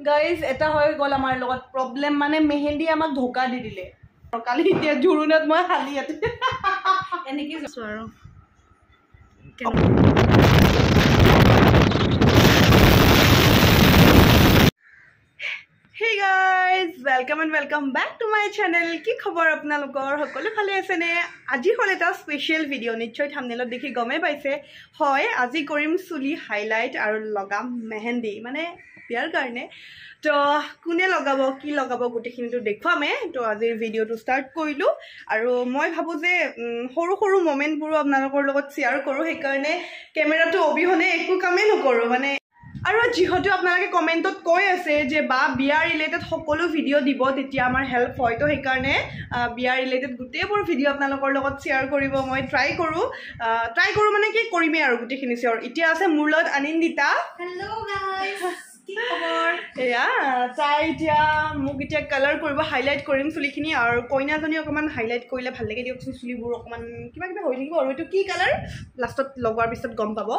Guys এটা হৈ গ'ল আমাৰ লগত প্ৰব্লেম মানে মেহেন্দি আমাক ধোকা দি দিলে কালি এতিয়া জোৰোণত মই খালি ইয়াতে এনেকৈ যাইছোঁ আৰু Hey guys, welcome and welcome back to my channel. কি খবৰ আপোনালোকৰ সকলো ভালে আছে নে আজি হল এটা স্পেশাল ভিডিও নিশ্চয় থাম্বনেলত দেখি গমে পাইছে হয় আজি কৰিম চুলি হাইলাইট আৰু লগাম মেহেন্দি মানে বিয়াৰ কাৰণে তো কোনে লগাব কি লগাব গুটেখিনিটো দেখুৱামে তো আজি ভিডিওটো ষ্টাৰ্ট কৰিলো আৰু মই ভাবো যে সৰু সৰু মোমেন্টবোৰ আপোনালোকৰ লগত শেয়াৰ কৰো সেই কাৰণে কেমেৰাটো অবিহনে একো কামে নকৰো মানে আৰু যিহেতু আপোনালোকে কমেন্টত কৈ আছে যে বা বিয়া ৰিলেটেড সকলো ভিডিও দিব তেতিয়া আমাৰ হেল্প হয় তো সেইকাৰণে বিয়া ৰিলেটেড গোটেইবোৰ ভিডিও আপোনালোকৰ লগত শেয়াৰ কৰিব মই ট্ৰাই কৰো মানে কি কৰিমে আৰু গোটেইখিনি শেয়াৰ এতিয়া আছে মোৰ লগত আনন্দিতা হেল্ল' গাইস কি খবৰ এয়া তাই এতিয়া মোক এতিয়া কালাৰ কৰিব হাইলাইট কৰিম চুলিখিনি আৰু কইনাজনী অকমান হাইলাইট কৰিলে ভাল লাগে দিয়কচোন চুলিবোৰ অকমান কিবা কিবা হৈ থাকিব আৰু এইটো কি কালাৰ লাষ্টত লগোৱাৰ পিছত গম পাব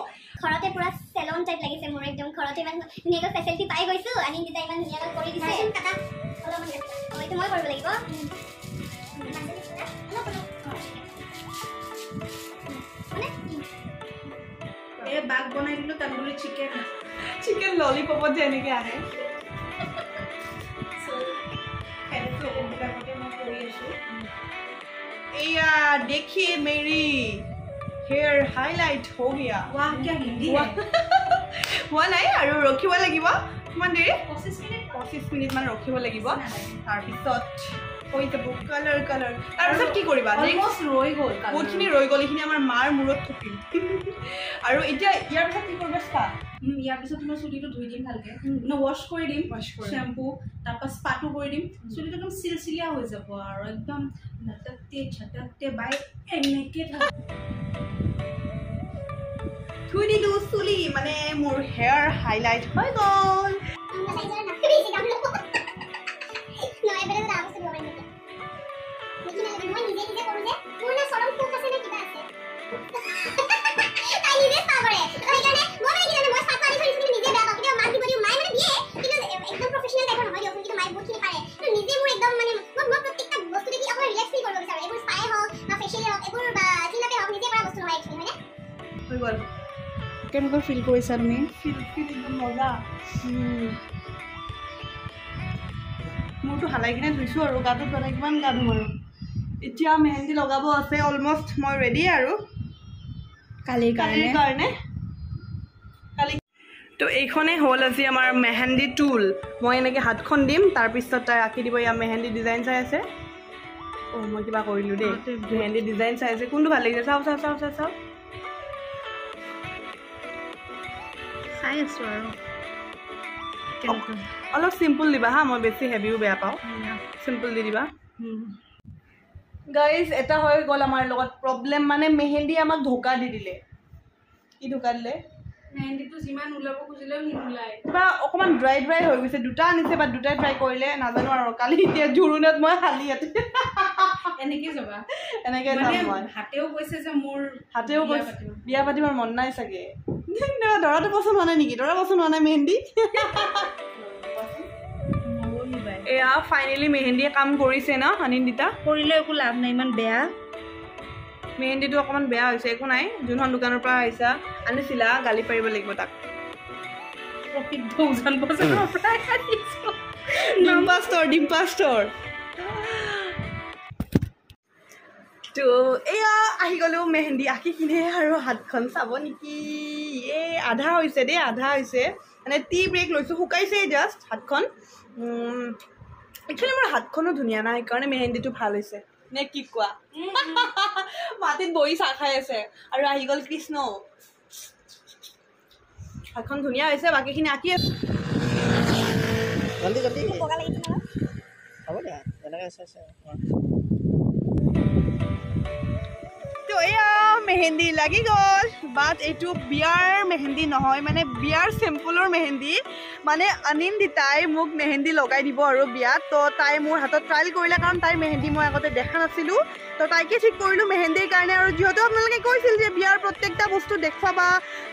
ঘৰতে পুৰা সেলন টাইপ লাগিছে মোৰ একদম ঘৰতে ইমান ধুনীয়াকৈ ফেচিলিটি পাই গৈছো আনন্দিতা ইমান ধুনীয়াকৈ কৰি দিছে কাটা অলপমান এইটো মই কৰিব লাগিব এই বাগ বনাই দিলো তন্দুৰী চিকেন ললিপপত যে এনেকৈ আহে एया देखिए मेरी हेयर हाईलाइट हो गया वाह क्या हिंदी है हुआ नहीं আৰু ৰখিব লাগিব কিমান দেৰি 25 মিনিট মান ৰখিব লাগিব তাৰ পিছত হৈ যাব কালাৰ তাৰ পিছত কি কৰিবা অলমোস্ট ৰৈ গ'ল বহুতখিনি ৰৈ গ'ল এইখিনি আমাৰ মাৰ মূৰত থকিল আৰু এতিয়া ইয়াৰ পিছত কি কৰিবা স্পা ইয়াৰ পিছত মই চুলিটো ধুই দিম ভালকে মানে ৱাশ কৰি দিম শ্যাম্পু তাৰপৰা স্পাটো কৰি দিম চুলিটো একদম চিলচিলিয়া হৈ যাব আৰু একদম নাটকতে ঝটকতে বাই এনেকে ধুই দিলো চুলি মানে মোৰ হেয়াৰ হাইলাইট হৈ গ'ল কেনেকৈ ফিল কৰিছা তুমি ফিল একদম মজা মোৰতো হালাই কিনে ধুইছোঁ আৰু গাটোত মানে কিমান গা ধুম আৰু এতিয়া মেহেন্দি লগাব আছে অলমষ্ট মই ৰেডি আৰু কালিৰ কাৰণে তো এইখনেই হ'ল আজি আমাৰ মেহেন্দি টুল মই এনেকৈ হাতখন দিম তাৰপিছত তাই আঁকি দিব ইয়াৰ মেহেন্দি ডিজাইন চাই আছে মই কিবা কৰিলোঁ দেই মেহেন্দি ডিজাইন চাই আছে কোনটো ভাল লাগিছে চাওঁ চাই আছোঁ আৰু অলপ চিম্পল দিবা হা মই বেছি হেভিও বেয়া পাওঁ চিম্পল দি দিবা গাইজ এটা হৈ গ'ল আমাৰ লগত প্ৰব্লেম মানে মেহেন্দি আমাক ধোকা দি দিলে কি ধোকা দিলে মেহেন্দিটো যিমান ওলাব খুজিলেও নোলায় কিবা অকণমান ড্ৰাই হৈ গৈছে দুটা আনিছে বা দুটাই ট্ৰাই কৰিলে নাজানো আৰু কালি এতিয়া জোৰোণত মই খালি ইয়াতে এনেকৈ যাবা এনেকৈ হাতেও কৈছে যে মোৰ বিয়া পাতিবৰ মন নাই চাগে দৰাটো পচন্দ হোৱা নাই নেকি দৰা পচন্দ হোৱা নাই মেহেন্দি এয়া ফাইনেলি মেহেন্দিয়ে কাম কৰিছে ন আনন্দিতা কৰিলেও একো লাভ নাই ইমান বেয়া মেহেন্দিটো অকণমান বেয়া হৈছে একো নাই যোনখন দোকানৰ পৰা আহিছা আনিছিলা গালি পাৰিব লাগিব তাক প্ৰসিদ্ধ উজান বজাৰৰ পৰা আনিছোঁ ডিম্পা ষ্ট'ৰ তো এয়া আহি গ'লো মেহেন্দি আঁকি কিনে আৰু হাতখন চাব নেকি আধা হৈছে দেই মানে টি ব্ৰেক লৈছোঁ শুকাইছে জাষ্ট হাতখন একচুৱেলি মোৰ হাতখনো ধুনীয়া নাই সেইকাৰণে মেহেন্দিটো ভাল হৈছে নে কি কোৱা মাটিত বহি চাহ খাই আছে আৰু আহি গ'ল কৃষ্ণ হাতখন ধুনীয়া হৈছে বাকীখিনি আঁকি আছে তো এয়া মেহেন্দি লাগি গ'ল বাট এইটো বিয়াৰ মেহেন্দি নহয় মানে বিয়াৰ চেম্পলৰ মেহেন্দি মানে আনিন্দিতাই মোক মেহেন্দি লগাই দিব আৰু বিয়াত তো তাই মোৰ হাতত ট্ৰায়েল কৰিলে কাৰণ তাইৰ মেহেন্দি মই আগতে দেখা নাছিলোঁ তো তাইকে ঠিক কৰিলোঁ মেহেন্দিৰ কাৰণে আৰু যিহেতু আপোনালোকে কৈছিল যে বিয়াৰ প্ৰত্যেকটা বস্তু দেখুৱাবা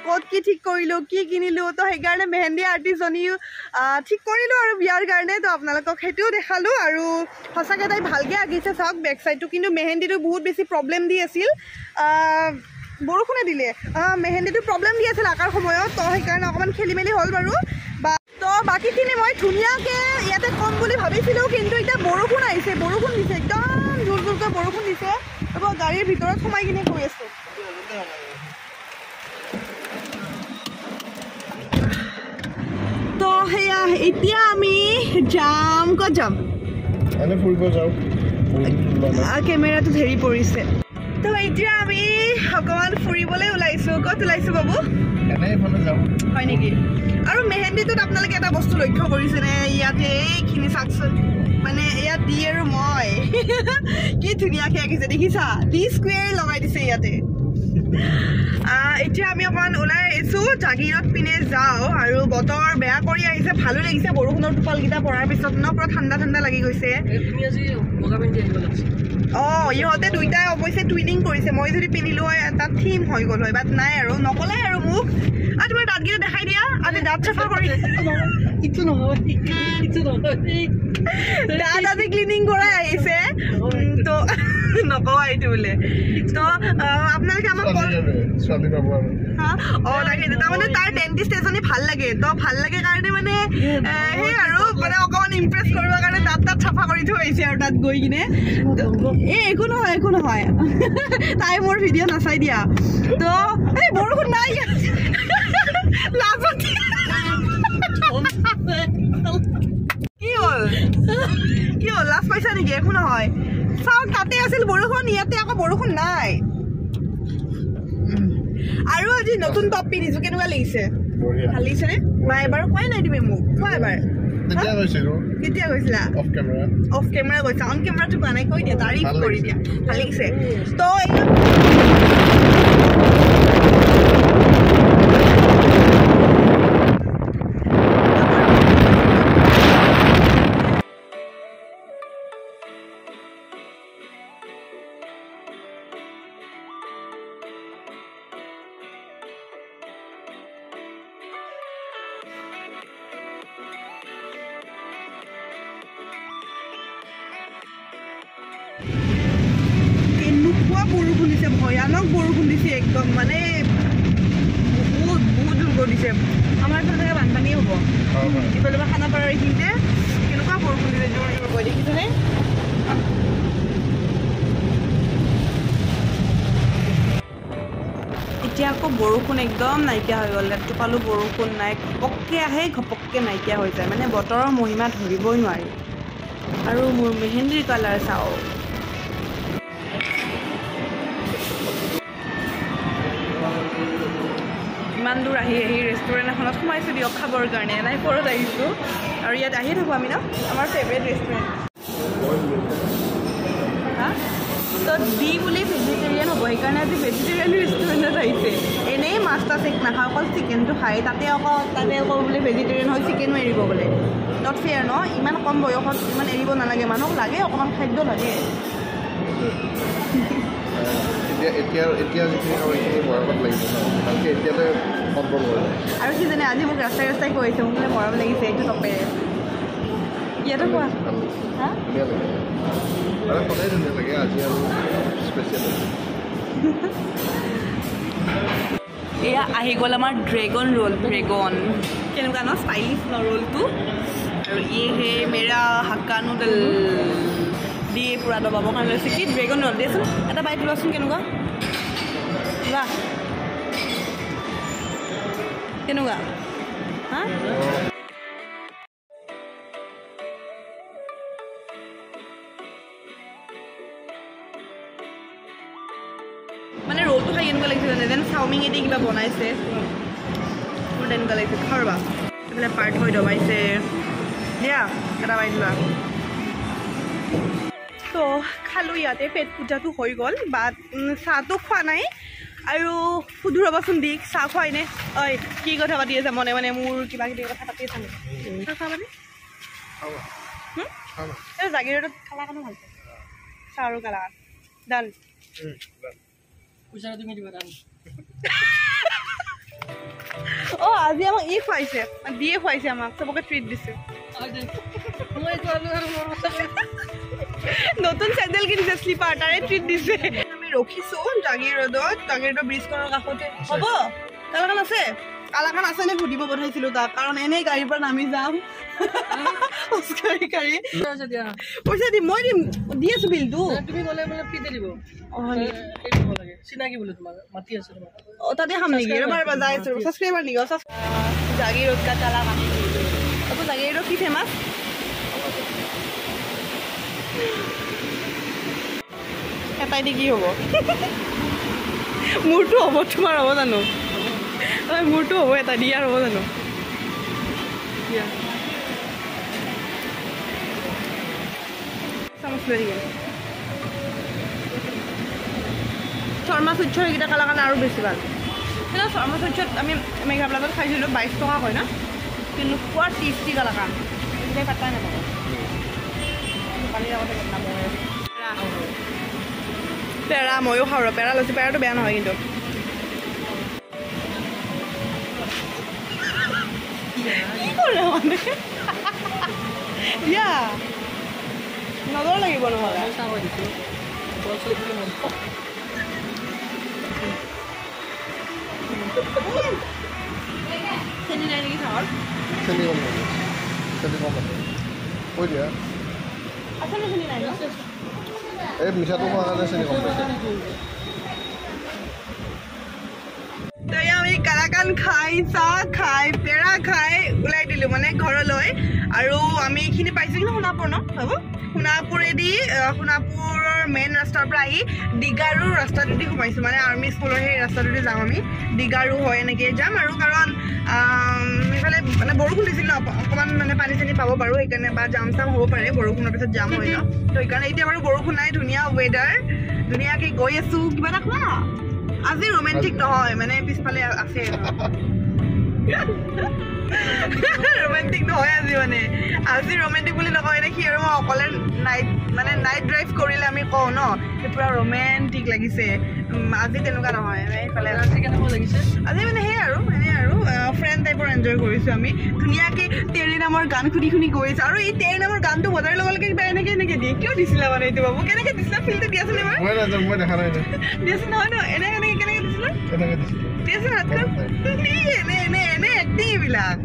ক'ত কি ঠিক কৰিলোঁ কি কিনিলোঁ তো সেইকাৰণে মেহেন্দি আৰ্টিষ্টজনীও ঠিক কৰিলোঁ আৰু বিয়াৰ কাৰণে তো আপোনালোকক সেইটোও দেখালোঁ আৰু সঁচাকৈ তাই ভালকৈ আঁকিছে চাওক বেক চাইডটো কিন্তু মেহেন্দিটো বহুত বেছি প্ৰব্লেম দি আছিল বৰষুণে দিলে মেহেন্দিটো প্ৰব্লেম দি আছিল আঁকাৰ সময়ত তো সেইকাৰণে অকণমান খেলি মেলি হ'ল বাৰু তো বাকীখিনি মই ধুনীয়াকৈ ইয়াতে ক'ম বুলি ভাবিছিলোঁ কিন্তু এতিয়া বৰষুণ আহিছে বৰষুণ দিছে একদম জোৰ জোৰকৈ বৰষুণ দিছে তাৰপৰা গাড়ীৰ ভিতৰত সোমাই কিনে গৈ আছোঁ তো সেয়া এতিয়া আমি যাম ক'ত যাম কেমেৰাটো ধৰি পৰিছে তো এতিয়া আমি অকণমান ফুৰিবলৈ ওলাইছোঁ ক'ত ওলাইছোঁ বাবু হয় নেকি আৰু মেহেন্দিটোত আপোনালোকে এটা বস্তু লক্ষ্য কৰিছেনে ইয়াতে এইখিনি চাওকচোন মানে ইয়াত দি আৰু মই কি ধুনীয়াকৈ আঁকিছে দেখিছা ডি স্কুৱেৰ লগাই দিছে ইয়াতে এতিয়া আমি অকণমান ওলাই আহিছোঁ জাগিৰত পিনে যাওঁ আৰু বতৰ বেয়া কৰি আহিছে ভালো লাগিছে বৰষুণৰ টোপালকেইটা পৰাৰ পিছত ন পুৰা ঠাণ্ডা ঠাণ্ডা লাগি গৈছে ইহঁতে দুইটাই অৱশ্যে টুইনিং কৰিছে মই যদি পিন্ধিলোঁ হয় এটা থিম হৈ গ'ল হয় বাট নাই আৰু নক'লে আৰু মোক তোমাৰ দাঁতকেইটা দেখাই দিয়া আজি দাঁত চাফা কৰি দাঁত আজি ক্লিনিং কৰাই আহিছে তো নকওঁ এইটো বোলে তো আপোনালোকে আমাক তাকে তাৰমানে তাৰ ডেণ্টিষ্ট এজনী ভাল লাগে তো ভাল লাগে কাৰণে মানে সেই আৰু মানে অকণমান ইমপ্ৰেছ কৰিবৰ কাৰণে দাঁত চাফা কৰি থৈ আহিছে আৰু তাত গৈ কিনে একো নহয় তাই মোৰ ভিডিঅ' নাচাই দিয়া তো এই বৰষুণ নাই কি হ'ল লাজ পাইছা নেকি একো নহয় চাওক তাতে আছিল বৰষুণ ইয়াতে আকৌ বৰষুণ নাই আৰু আজি নতুন টপ পিন্ধিছোঁ কেনেকুৱা লাগিছে ভাল লাগিছেনে বা এবাৰ কোৱাই নাই তুমি মোক কোৱা এবাৰ কেতিয়া গৈছিলা অফ কেমেৰা গৈছা অন কেমেৰাটো কোৱা নাই কৈ দিয়া তাৰিফ কৰি দিয়া ভাল লাগিছে তো বৰষুণ দিছে ভয়ানক বৰষুণ দিছে একদম মানে বহুত জোৰ দিছে আমাৰ ফালে বানপানীয়ে হ'ব ইফালে বা খানাপাৰাৰ এইখিনিতে কেনেকুৱা বৰষুণ দিছে জোৰ জোৰকৈ দেখিছেনে এতিয়া আকৌ বৰষুণ একদম নাইকিয়া হৈ গ'ল এটোপালো বৰষুণ নাই ঘপককৈ আহে ঘপককৈ নাইকিয়া হৈ যায় মানে বতৰৰ মহিমা ধৰিবই নোৱাৰি আৰু মোৰ মেহেন্দিৰ কালাৰ চাওঁ ইমান দূৰ আহি ৰেষ্টুৰেণ্ট এখনত সোমাইছোঁ দিয়ক খাবৰ কাৰণে নাই ওপৰত আহিছোঁ আৰু ইয়াত আহি থাকোঁ আমি ন আমাৰ ফেভৰেট ৰেষ্টুৰেণ্ট হা তো দি বুলি ভেজিটেৰিয়ান হ'ব সেইকাৰণে আজি ভেজিটেৰিয়ান ৰেষ্টুৰেণ্টত আহিছে এনেই মাছ তাছ এক নাখাওঁ অকল চিকেনটো খায় তাতে আকৌ বোলে ভেজিটেৰিয়ান হয় চিকেনো এৰিব বোলে নট ফেয়াৰ ন ইমান কম বয়সত ইমান এৰিব নালাগে মানুহক লাগে অকণমান খাদ্য লাগে আৰু কি জানে আজি মোক ৰাস্তাই কৈছে মোক বোলে মৰম লাগিছে এইটো টপেৰে ইয়াতো কোৱা এয়া আহি গ'ল আমাৰ ড্ৰেগন ৰোল কেনেকুৱা ন ষ্টাইলিছ ন ৰোলটো আৰু হে মেৰা হাক্কা নুডল দিয়ে পূৰা দবাবৰ কাৰণে লৈছে কি ড্ৰেগন ৰোল দিয়াচোন এটা বাইট লোৱাচোন কেনেকুৱা হা মানে ৰোলটো খাই কেনেকুৱা লাগিছে জানে যেন চাওমিন এদি কিবা বনাইছে মোৰ তেনেকুৱা লাগিছে খাৰবা এইফালে পাৰ্ট হৈ দবাইছে দিয়া এটা বাইট লোৱা তো খালোঁ ইয়াতে পেট পূজাটো হৈ গ'ল বাট চাহটো খোৱা নাই আৰু সুধো ৰ'বাচোন দিক চাহ খুৱাই নে ঐ কি কথা পাতি আছে মনে মনে মোৰ কিবা কিবি কথা পাতি আছে চাহ খাবানে এই জাগিৰোডত খালা কাৰণে ভাল পায় চাহ আৰু কালাকান ডান অঁ আজি আমাক ই খুৱাইছে দিয়ে খুৱাইছে আমাক চবকে ট্ৰিট দিছে নতুন চেণ্ডেল কিনিছে শ্লিপাৰ তাৰে ট্ৰিট দিছে আমি ৰখিছোঁ জাগিৰোডৰ ব্ৰিজখনৰ কাষতে হ'ব কালাকান আছে কালাকান আছে নে সুধিব পঠাইছিলোঁ তাক কাৰণ এনেই গাড়ীৰ পৰা নামি যাম খোজকাঢ়ি পইচা দিম মই দিম দি আছোঁ বিলটো তুমি গ'লে বোলে ফ্ৰীতে দিব চিনাকি বোলে তোমাক মাতি আছে তোমাক অঁ তাতে খাম নেকি ৰ'বা যাই আছোঁ ছাবস্ক্ৰাইবাৰ নেকি জাগিৰোড কা কালাকান আকৌ জাগিৰোড কি ফেমাছ এটাই দি কি হ'ব মোৰটো হ'ব তোমাৰ হ'ব জানো মোৰটো হ'ব এটা দিয়াৰ হ'ব জানো চামুচ লৈ থাকিম শৰ্মা চুচ্ছৰ এইকেইটা কালাকান আৰু বেছি ভাল কিন্তু শৰ্মা চুচ্ছত আমি মেঘা প্লাজাত খাইছিলোঁ 22 টকা হয় না কিন্তু খোৱা টেষ্টি কালাকান এইকেইটাই পাত্তাই নাপাব কালিৰ আগতে পেৰা ময়ো খাওঁ ৰ পেৰা লৈছোঁ পেৰাটো বেয়া নহয় কিন্তু কি কৰে মানে ইয়া নজৰ লাগিব নহ'লে চেনি নাই নেকি চাহৰ কৈ দিয়া আছে নে চেনি নাই এই মিঠাটো খোৱাৰ কাৰণে চেনি কম পাইছে আমি কালাকান খাই চাহ খাই পেৰা খাই ওলাই দিলোঁ মানে ঘৰলৈ আৰু আমি এইখিনি পাইছোঁ কিন্তু সোণাপুৰ ন হ'ব সোণাপুৰেদি সোণাপুৰৰ মেইন ৰাস্তাৰ পৰা আহি ডিগাৰু ৰাস্তাটোদি সোমাইছোঁ মানে আৰ্মি স্কুলৰ সেই ৰাস্তাটোদি যাম আমি ডিগাৰু হয় এনেকৈ যাম আৰু কাৰণ এইফালে মানে বৰষুণ দিছিল ন অকণমান মানে পানী চানী পাব পাৰোঁ সেইকাৰণে বা জাম চাম হ'ব পাৰে বৰষুণৰ পিছত জাম হয় ন তো সেইকাৰণে এতিয়া বাৰু বৰষুণ নাই ধুনীয়া ৱেডাৰ ধুনীয়াকৈ গৈ আছোঁ কিবা এটা খোৱা আজি ৰোমেণ্টিক নহয় মানে পিছফালে আছে ৰোমেণ্টিক নহয় আজি ৰোমেণ্টিক বুলি নকওঁ এনে সি আৰু মই অকলে নাইট ড্ৰাইভ কৰিলে আমি কওঁ ন পুৰা ৰোমেণ্টিক লাগিছে আজি তেনেকুৱা নহয় এইফালে আজি কেনেকুৱা লাগিছে আজি মানে সেয়াই আৰু এনেই আৰু ফ্ৰেণ্ড টাইপৰ এনজয় কৰিছোঁ আমি ধুনীয়াকৈ তেৰি নামৰ গান শুনি শুনি গৈছোঁ আৰু এই তেৰি নামৰ গানটো বজাৰৰ লগে লগে কিবা এনেকৈ দিয়ে কিয় দিছিলা মানে এইটো বাবু কেনেকৈ দিছিলা ফিল্ডটো দিয়াচোন এবাৰ দিয়াচোন নহয় ন এনেকৈ কেনেকৈ দিছিলা দিয়াচোন হাতখন এনে এক্টিং এইবিলাক